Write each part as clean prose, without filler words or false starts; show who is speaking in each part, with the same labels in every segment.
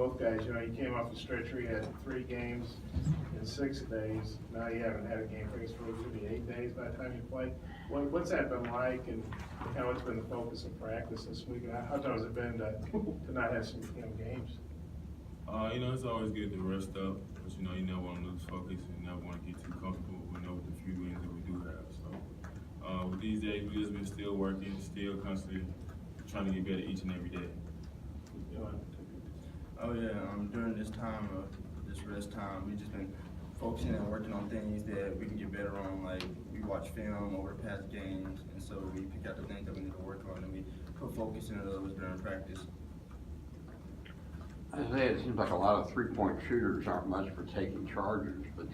Speaker 1: both guys, you know, you came off the stretcher, you had 3 games in 6 days. Now you haven't had a game for, I guess, for maybe 8 days by the time you play. What's that been like, and kind of what's been the focus of practice this week? How tough has it been to not have some, you know, games?
Speaker 2: You know, it's always good to rest up, but you know, you never want to lose focus and you never want to get too comfortable. We know with the few wins that we do have. So, with these days, we just been still working, still constantly trying to get better each and every day.
Speaker 3: Oh yeah, during this time of this rest time, we just been focusing and working on things that we can get better on. Like we watch film over the past games, and so we pick out the things that we need to work on, and we put focus into those during practice.
Speaker 4: Isaiah, it seems like a lot of three-point shooters aren't much for taking charges, but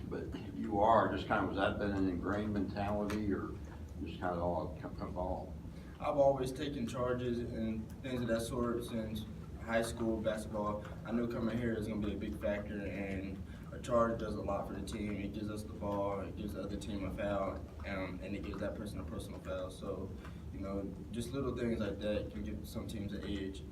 Speaker 4: you are. Just kind of, has that been an ingrained mentality, or just kind of all evolved?
Speaker 3: I've always taken charges and things of that sort since high school basketball. I knew coming here is going to be a big factor, and a charge does a lot for the team. It gives us the ball, it gives the other team a foul, and it gives that person a personal foul. So, you know, just little things like that can give some teams an edge.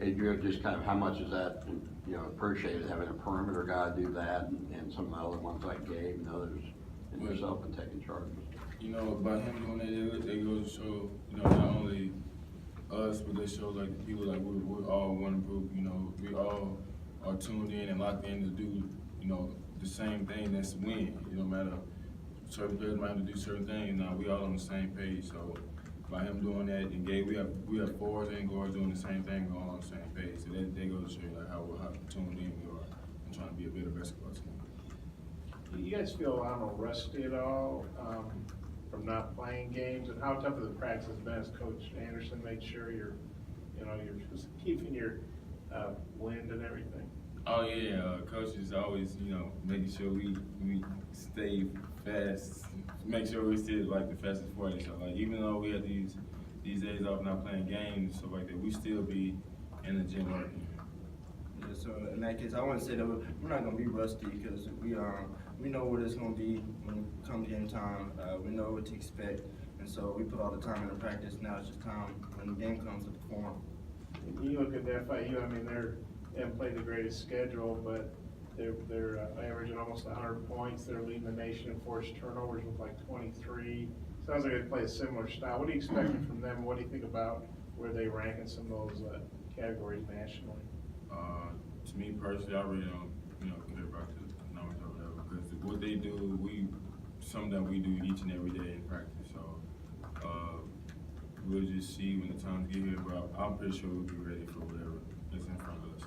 Speaker 4: Adrio, just kind of how much is that, you know, appreciated having a perimeter guy do that, and some of the other ones like Gabe and others, and yourself and taking charges?
Speaker 2: You know, by him doing that, they go to show, you know, not only us, but they show like the people like we're all one group. You know, we all are tuned in and locked in to do, you know, the same thing. That's win. You know, no matter certain players might have to do certain things. Now we all on the same page. So by him doing that, and Gabe, we have forwards and guards doing the same thing, we're all on the same page. So they go to show you like how tuned in we are and trying to be a better basketball team.
Speaker 1: Do you guys feel, I don't know, rusty at all from not playing games? And how tough have the practice has been as Coach Anderson made sure you're just keeping your wind and everything?
Speaker 2: Oh yeah, Coach is always, you know, making sure we stay fast, make sure we still like the fastest 40. So like even though we have these days off not playing games and stuff like that, we still be in the gym working.
Speaker 3: Yeah, so in that case, I want to say that we're not going to be rusty because we know what it's going to be when it comes game time. We know what to expect, and so we put all the time into practice. Now it's just time when the game comes to perform.
Speaker 1: You look at the FIU, I mean, they haven't played the greatest schedule, but they're averaging almost 100 points. They're leading the nation in forced turnovers with like 23. Sounds like they play a similar style. What are you expecting from them? What do you think about where they rank in some of those categories nationally?
Speaker 2: To me personally, I really don't, you know, care about the numbers or whatever, because what they do, something that we do each and every day in practice. So we'll just see when the times get here, but I'm pretty sure we'll be ready for whatever is in front of us.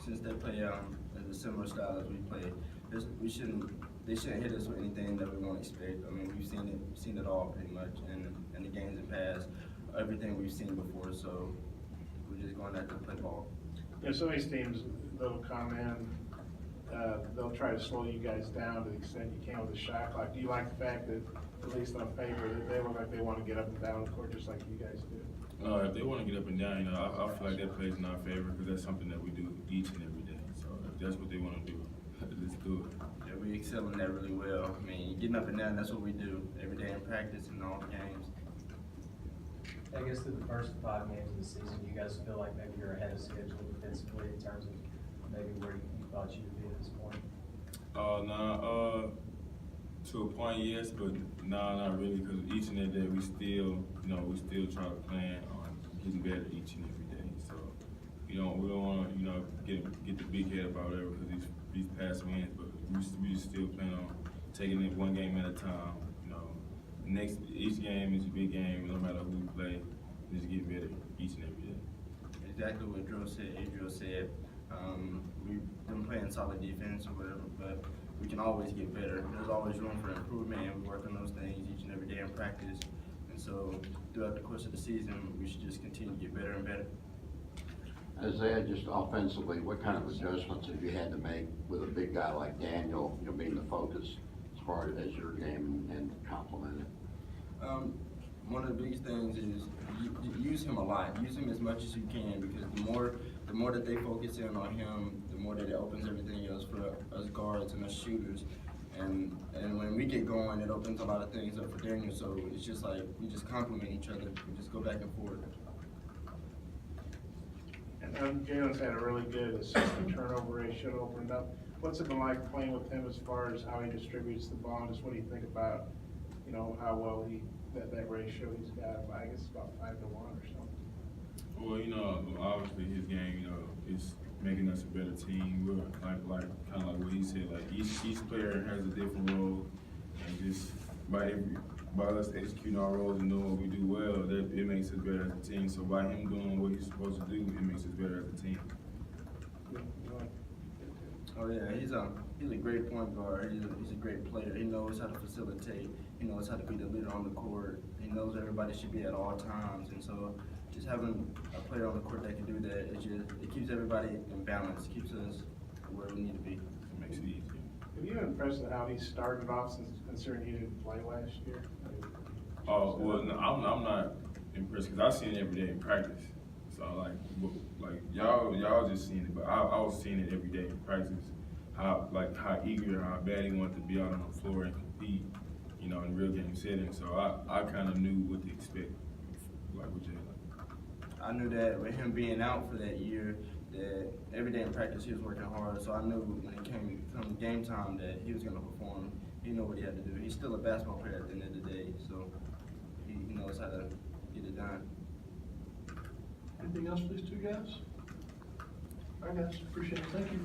Speaker 3: Since they play as a similar style as we play, they shouldn't hit us with anything that we won't expect. I mean, we've seen it all pretty much in the games in past, everything we've seen before. So we're just going out to play ball.
Speaker 1: You know, some of these teams, they'll come in, they'll try to slow you guys down to the extent you can with the shot clock. Do you like the fact that, at least on paper, that they look like they want to get up and down the court just like you guys do?
Speaker 2: If they want to get up and down, you know, I feel like that plays in our favor because that's something that we do each and every day. So if that's what they want to do, let's do it.
Speaker 3: Yeah, we excel in that really well. I mean, getting up and down, that's what we do every day in practice and all the games.
Speaker 5: I guess through the first 5 games of the season, you guys feel like maybe you're ahead of schedule defensively in terms of maybe where you thought you would be at this point?
Speaker 2: To a point, yes, but not really, because each and every day we still try to plan on getting better each and every day. So we don't want to, you know, get the big head about whatever because these past wins, but we still plan on taking it one game at a time. You know, each game is a big game, no matter who we play. Just get better each and every day.
Speaker 3: Exactly what Adrio said. We've been playing solid defense or whatever, but we can always get better. There's always room for improvement, and we work on those things each and every day in practice. And so throughout the course of the season, we should just continue to get better and better.
Speaker 4: Isaiah, just offensively, what kind of adjustments have you had to make with a big guy like Daniel, you know, being the focus as far as your game and complement it?
Speaker 3: One of the biggest things is use him a lot. Use him as much as you can, because the more that they focus in on him, the more that it opens everything else for us guards and us shooters. And when we get going, it opens a lot of things up for Daniel. So it's just like we just complement each other. We just go back and forth.
Speaker 1: And Jalen's had a really good assist to turnover ratio opened up. What's it been like playing with him as far as how he distributes the ball? And just what do you think about, you know, how well that ratio he's got? I guess it's about 5 to 1 or something.
Speaker 2: Well, you know, obviously his game, you know, is making us a better team. We're kind of like what he said, like each player has a different role, and just by us executing our roles and doing what we do well, that it makes us better as a team. So by him doing what he's supposed to do, it makes us better as a team.
Speaker 3: Oh yeah, he's a great point guard. He's a great player. He knows how to facilitate. He knows how to be the leader on the court. He knows everybody should be at all times. And so, just having a player on the court that can do that, it keeps everybody in balance. Keeps us where we need to be.
Speaker 2: It makes it easier.
Speaker 1: Have you been impressed with how he started off, since considering he didn't play last year?
Speaker 2: Oh well, no, I'm not impressed because I've seen it every day in practice. So like y'all just seen it, but I was seeing it every day in practice. How eager, how bad he wanted to be out on the floor and compete, you know, in real game setting. So I kind of knew what to expect, like with Jalen.
Speaker 3: I knew that with him being out for that year, that every day in practice he was working hard. So I knew when it came game time that he was going to perform. He knew what he had to do. He's still a basketball player at the end of the day, so he knows how to get it done.
Speaker 6: Anything else for these two guys? All right, guys, appreciate it. Thank you.